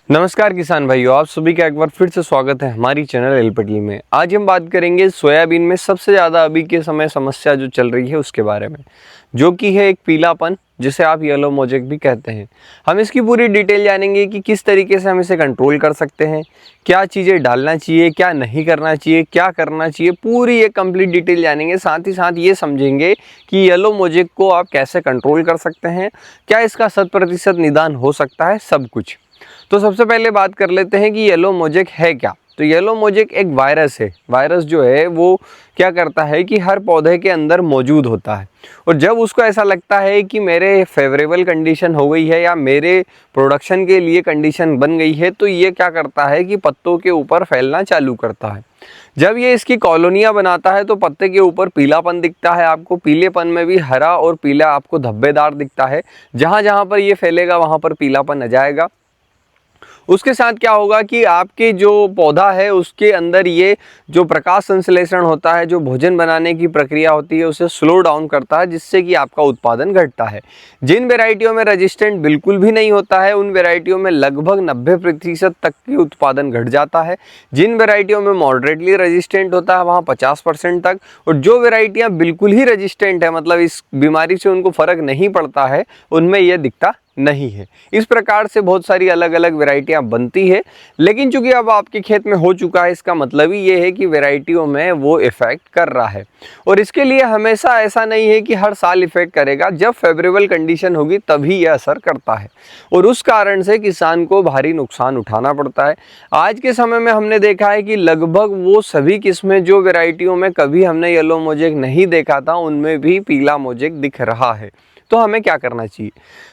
नमस्कार किसान भाइयों, आप सभी का एक बार फिर से स्वागत है हमारी चैनल एलपीटी में। आज हम बात करेंगे सोयाबीन में सबसे ज़्यादा अभी के समय समस्या जो चल रही है उसके बारे में, जो कि है एक पीलापन, जिसे आप येलो मोजेक भी कहते हैं। हम इसकी पूरी डिटेल जानेंगे कि किस तरीके से हम इसे कंट्रोल कर सकते हैं, क्या चीज़ें डालना चाहिए, क्या नहीं करना चाहिए, क्या करना चाहिए, पूरी एक कंप्लीट डिटेल जानेंगे। साथ ही साथ ये समझेंगे कि येलो मोजेक को आप कैसे कंट्रोल कर सकते हैं, क्या इसका 100% निदान हो सकता है, सब कुछ। तो सबसे पहले बात कर लेते हैं कि येलो मोजेक है क्या। तो येलो मोजेक एक वायरस है। वायरस जो है वो क्या करता है कि हर पौधे के अंदर मौजूद होता है, और जब उसको ऐसा लगता है कि मेरे फेवरेबल कंडीशन हो गई है या मेरे प्रोडक्शन के लिए कंडीशन बन गई है, तो ये क्या करता है कि पत्तों के ऊपर फैलना चालू करता है। जब ये इसकी कॉलोनियाँ बनाता है तो पत्ते के ऊपर पीलापन दिखता है आपको। पीलेपन में भी हरा और पीला आपको धब्बेदार दिखता है। जहाँ जहाँ पर ये फैलेगा वहाँ पर पीलापन आ जाएगा। उसके साथ क्या होगा कि आपके जो पौधा है उसके अंदर ये जो प्रकाश संश्लेषण होता है, जो भोजन बनाने की प्रक्रिया होती है, उसे स्लो डाउन करता है, जिससे कि आपका उत्पादन घटता है। जिन वेराइटियों में रेजिस्टेंट बिल्कुल भी नहीं होता है उन वेराइटियों में लगभग 90% तक की उत्पादन घट जाता है। जिन वेराइटियों में मॉडरेटली रेजिस्टेंट होता है वहाँ 50% तक, और जो वेराइटियाँ बिल्कुल ही रेजिस्टेंट है, मतलब इस बीमारी से उनको फर्क नहीं पड़ता है, उनमें यह दिखता नहीं है। इस प्रकार से बहुत सारी अलग अलग वैरायटियां बनती है, लेकिन चूंकि अब आपके खेत में हो चुका है, इसका मतलब ही ये है कि वैरायटियों में वो इफेक्ट कर रहा है। और इसके लिए हमेशा ऐसा नहीं है कि हर साल इफेक्ट करेगा। जब फेवरेबल कंडीशन होगी तभी यह असर करता है, और उस कारण से किसान को भारी नुकसान उठाना पड़ता है। आज के समय में हमने देखा है कि लगभग वो सभी किस्में जो वैरायटियों में कभी हमने येलो मोजेक नहीं देखा था, उनमें भी पीला मोजेक दिख रहा है। तो हमें क्या करना चाहिए?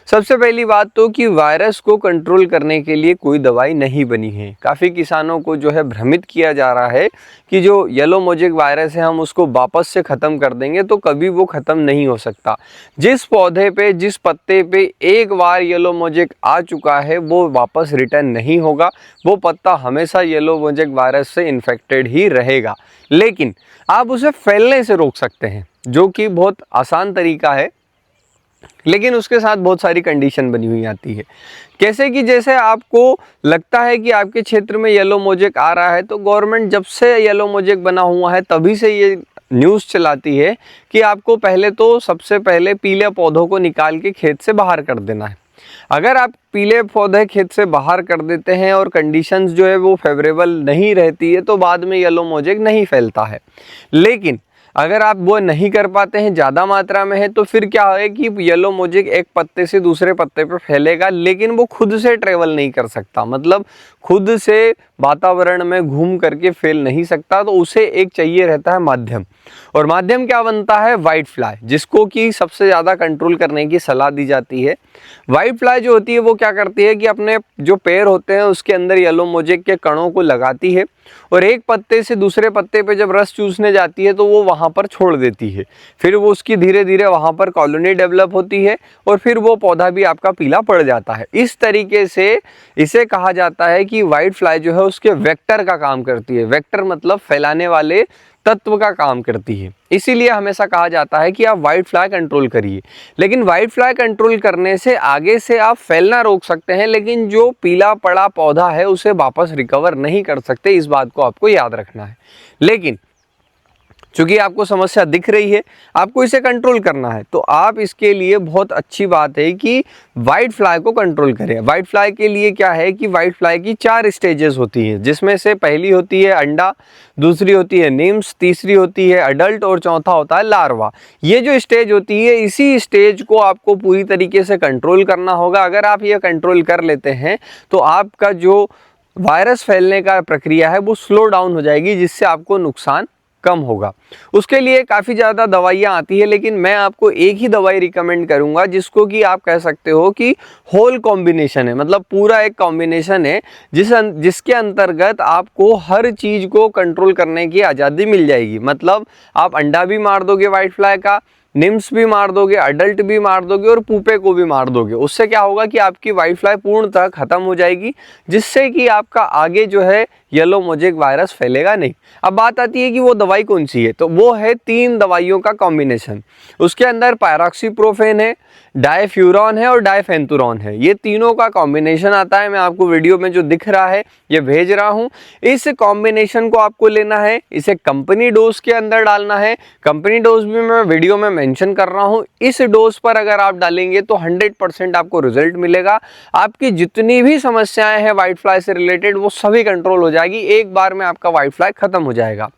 सबसे पहली बात तो कि वायरस को कंट्रोल करने के लिए कोई दवाई नहीं बनी है। काफ़ी किसानों को जो है भ्रमित किया जा रहा है कि जो येलो मोजेक वायरस है हम उसको वापस से ख़त्म कर देंगे, तो कभी वो ख़त्म नहीं हो सकता। जिस पौधे पे, जिस पत्ते पे एक बार येलो मोजेक आ चुका है वो वापस रिटर्न नहीं होगा। वो पत्ता हमेशा येलो मोजेक वायरस से इन्फेक्टेड ही रहेगा। लेकिन आप उसे फैलने से रोक सकते हैं, जो कि बहुत आसान तरीका है, लेकिन उसके साथ बहुत सारी कंडीशन बनी हुई आती है। कैसे कि जैसे आपको लगता है कि आपके क्षेत्र में येलो मोजेक आ रहा है, तो गवर्नमेंट जब से येलो मोजेक बना हुआ है तभी से ये न्यूज़ चलाती है कि आपको पहले तो सबसे पहले पीले पौधों को निकाल के खेत से बाहर कर देना है। अगर आप पीले पौधे खेत से बाहर कर देते हैं और कंडीशंस जो है वो फेवरेबल नहीं रहती है, तो बाद में येलो मोजेक नहीं फैलता है। लेकिन अगर आप वो नहीं कर पाते हैं, ज़्यादा मात्रा में है, तो फिर क्या है कि येलो मोजेक एक पत्ते से दूसरे पत्ते पर फैलेगा, लेकिन वो खुद से ट्रेवल नहीं कर सकता, मतलब खुद से वातावरण में घूम करके फैल नहीं सकता। तो उसे एक चाहिए रहता है माध्यम, और माध्यम क्या बनता है? वाइट फ्लाई, जिसको कि सबसे ज़्यादा कंट्रोल करने की सलाह दी जाती है। वाइट फ्लाई जो होती है वो क्या करती है कि अपने जो पैर होते हैं उसके अंदर येलो मोजेक के कणों को लगाती है, और एक पत्ते से दूसरे पत्ते पे जब रस चूसने जाती है तो वो वहाँ पर छोड़ देती है। फिर वो उसकी धीरे धीरे वहाँ पर कॉलोनी डेवलप होती है, और फिर वो पौधा भी आपका पीला पड़ जाता है। इस तरीके से इसे कहा जाता है कि वाइट फ्लाई जो है उसके वेक्टर का काम करती है। वेक्टर मतलब फैलाने वाले तत्व का काम करती है। इसीलिए हमेशा कहा जाता है कि आप वाइट फ्लाई कंट्रोल करिए। लेकिन वाइट फ्लाई कंट्रोल करने से आगे से आप फैलना रोक सकते हैं, लेकिन जो पीला पड़ा पौधा है उसे वापस रिकवर नहीं कर सकते। इस बात को आपको याद रखना है। लेकिन चूंकि आपको समस्या दिख रही है, आपको इसे कंट्रोल करना है, तो आप इसके लिए बहुत अच्छी बात है कि वाइट फ्लाई को कंट्रोल करें। वाइट फ्लाई के लिए क्या है कि वाइट फ्लाई की 4 स्टेजेस होती हैं, जिसमें से पहली होती है अंडा, दूसरी होती है निम्स, तीसरी होती है अडल्ट, और चौथा होता है लार्वा। ये जो स्टेज होती है, इसी स्टेज को आपको पूरी तरीके से कंट्रोल करना होगा। अगर आप ये कंट्रोल कर लेते हैं तो आपका जो वायरस फैलने का प्रक्रिया है वो स्लो डाउन हो जाएगी, जिससे आपको नुकसान कम होगा। उसके लिए काफ़ी ज़्यादा दवाइयाँ आती है, लेकिन मैं आपको एक ही दवाई रिकमेंड करूँगा, जिसको कि आप कह सकते हो कि होल कॉम्बिनेशन है, मतलब पूरा एक कॉम्बिनेशन है जिसके अंतर्गत आपको हर चीज़ को कंट्रोल करने की आज़ादी मिल जाएगी। मतलब आप अंडा भी मार दोगे वाइट फ्लाई का, निम्स भी मार दोगे, अडल्ट भी मार दोगे और पुपे को भी मार दोगे। उससे क्या होगा कि आपकी व्हाइट फ्लाई पूर्णतः खत्म हो जाएगी, जिससे कि आपका आगे जो है येलो मोजेक वायरस फैलेगा नहीं। अब बात आती है कि वो दवाई कौन सी है, तो वो है 3 दवाइयों का कॉम्बिनेशन। उसके अंदर पायरॉक्सीप्रोफेन है, डायफ्यूरॉन है और डायफेंथुरॉन है। ये तीनों का कॉम्बिनेशन आता है। मैं आपको वीडियो में जो दिख रहा है ये भेज रहा हूं। इस कॉम्बिनेशन को आपको लेना है, इसे कंपनी डोज के अंदर डालना है। कंपनी डोज भी मैं वीडियो में मेंशन कर रहा हूं। इस डोज पर अगर आप डालेंगे तो 100% आपको रिजल्ट मिलेगा। आपकी जितनी भी समस्याएं हैं व्हाइट फ्लाई से रिलेटेड वो सभी कंट्रोल हो जाएगी। एक बार में आपका व्हाइट फ्लाई खत्म हो जाएगा।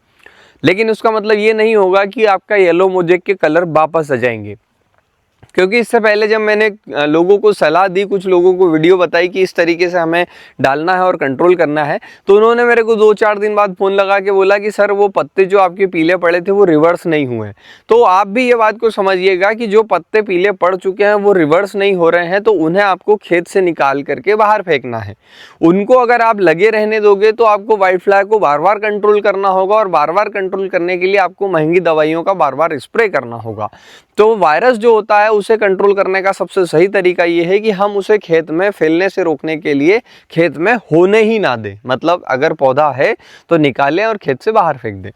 लेकिन उसका मतलब ये नहीं होगा कि आपका येलो मोजेक के कलर वापस आ जाएंगे, क्योंकि इससे पहले जब मैंने लोगों को सलाह दी, कुछ लोगों को वीडियो बताई कि इस तरीके से हमें डालना है और कंट्रोल करना है, तो उन्होंने मेरे को 2-4 दिन बाद फ़ोन लगा के बोला कि सर वो पत्ते जो आपके पीले पड़े थे वो रिवर्स नहीं हुए। तो आप भी ये बात को समझिएगा कि जो पत्ते पीले पड़ चुके हैं वो रिवर्स नहीं हो रहे हैं, तो उन्हें आपको खेत से निकाल करके बाहर फेंकना है। उनको अगर आप लगे रहने दोगे तो आपको व्हाइट फ्लाई को बार बार कंट्रोल करना होगा, और बार बार कंट्रोल करने के लिए आपको महंगी दवाइयों का बार बार स्प्रे करना होगा। तो वायरस जो होता है उसे कंट्रोल करने का सबसे सही तरीका ये है कि हम उसे खेत में फैलने से रोकने के लिए खेत में होने ही ना दें। मतलब अगर पौधा है तो निकालें और खेत से बाहर फेंक दें।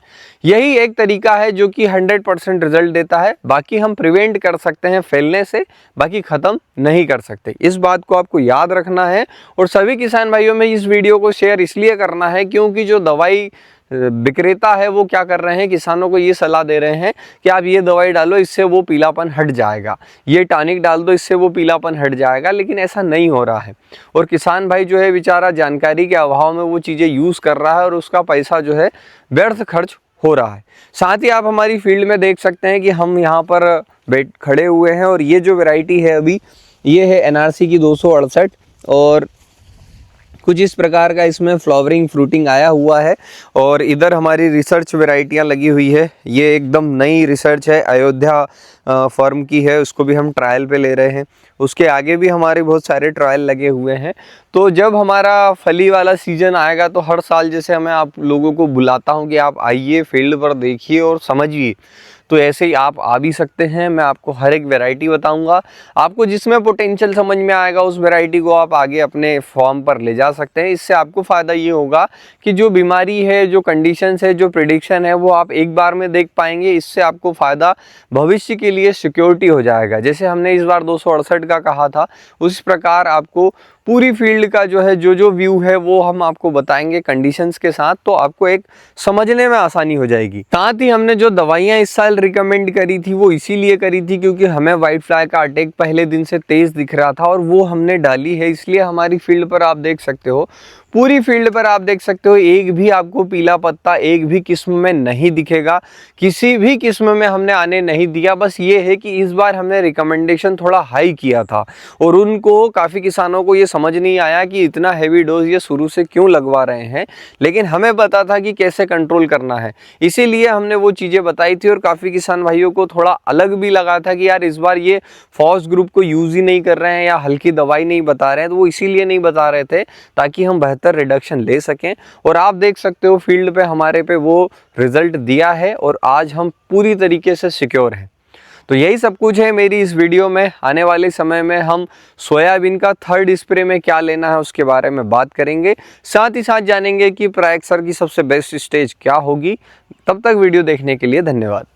यही एक तरीका है जो कि 100% रिजल्ट देता है। बाकी हम प्रिवेंट कर सकते हैं फैलने से, बाकी ख़त्म नहीं कर सकते। इस बात को आपको याद रखना है। और सभी किसान भाइयों में इस वीडियो को शेयर इसलिए करना है क्योंकि जो दवाई विक्रेता है वो क्या कर रहे हैं, किसानों को ये सलाह दे रहे हैं कि आप ये दवाई डालो, इससे वो पीलापन हट जाएगा, ये टॉनिक डाल दो, इससे वो पीलापन हट जाएगा। लेकिन ऐसा नहीं हो रहा है, और किसान भाई जो है बेचारा जानकारी के अभाव में वो चीज़ें यूज़ कर रहा है और उसका पैसा जो है व्यर्थ खर्च हो रहा है। साथ ही आप हमारी फील्ड में देख सकते हैं कि हम यहाँ पर बैठ खड़े हुए हैं, और ये जो वैरायटी है अभी ये है NRC की 268, और कुछ इस प्रकार का इसमें फ्लावरिंग फ्रूटिंग आया हुआ है। और इधर हमारी रिसर्च वैरायटियाँ लगी हुई है। ये एकदम नई रिसर्च है, अयोध्या फर्म की है, उसको भी हम ट्रायल पे ले रहे हैं। उसके आगे भी हमारे बहुत सारे ट्रायल लगे हुए हैं। तो जब हमारा फली वाला सीजन आएगा तो हर साल जैसे मैं आप लोगों को बुलाता हूँ कि आप आइए फील्ड पर देखिए और समझिए, तो ऐसे ही आप आ भी सकते हैं। मैं आपको हर एक वैरायटी बताऊंगा, आपको जिसमें पोटेंशियल समझ में आएगा उस वैरायटी को आप आगे अपने फॉर्म पर ले जा सकते हैं। इससे आपको फ़ायदा ये होगा कि जो बीमारी है, जो कंडीशंस है, जो प्रिडिक्शन है वो आप एक बार में देख पाएंगे। इससे आपको फ़ायदा भविष्य के लिए सिक्योरिटी हो जाएगा। जैसे हमने इस बार 268 का कहा था, उस प्रकार आपको पूरी फील्ड का जो है जो व्यू है वो हम आपको बताएंगे कंडीशंस के साथ, तो आपको एक समझने में आसानी हो जाएगी। साथ ही हमने जो दवाइयाँ इस साल रिकमेंड करी थी वो इसीलिए करी थी क्योंकि हमें व्हाइट फ्लाई का अटैक पहले दिन से तेज दिख रहा था, और वो हमने डाली है। इसलिए हमारी फील्ड पर आप देख सकते हो, पूरी फील्ड पर आप देख सकते हो, एक भी आपको पीला पत्ता एक भी किस्म में नहीं दिखेगा, किसी भी किस्म में हमने आने नहीं दिया। बस ये है कि इस बार हमने रिकमेंडेशन थोड़ा हाई किया था, और उनको काफ़ी किसानों को ये समझ नहीं आया कि इतना हैवी डोज ये शुरू से क्यों लगवा रहे हैं। लेकिन हमें पता था कि कैसे कंट्रोल करना है, इसीलिए हमने वो चीज़ें बताई थी। और काफ़ी किसान भाइयों को थोड़ा अलग भी लगा था कि यार इस बार ये फॉस ग्रुप को यूज़ ही नहीं कर रहे हैं या हल्की दवाई नहीं बता रहे हैं, तो वो इसीलिए नहीं बता रहे थे ताकि हम रिडक्शन ले सकें। और आप देख सकते हो फील्ड पे हमारे पे वो रिजल्ट दिया है, और आज हम पूरी तरीके से सिक्योर हैं। तो यही सब कुछ है मेरी इस वीडियो में। आने वाले समय में हम सोयाबीन का 3rd स्प्रे में क्या लेना है उसके बारे में बात करेंगे। साथ ही साथ जानेंगे कि प्रायक्सर की सबसे बेस्ट स्टेज क्या होगी। तब तक वीडियो देखने के लिए धन्यवाद।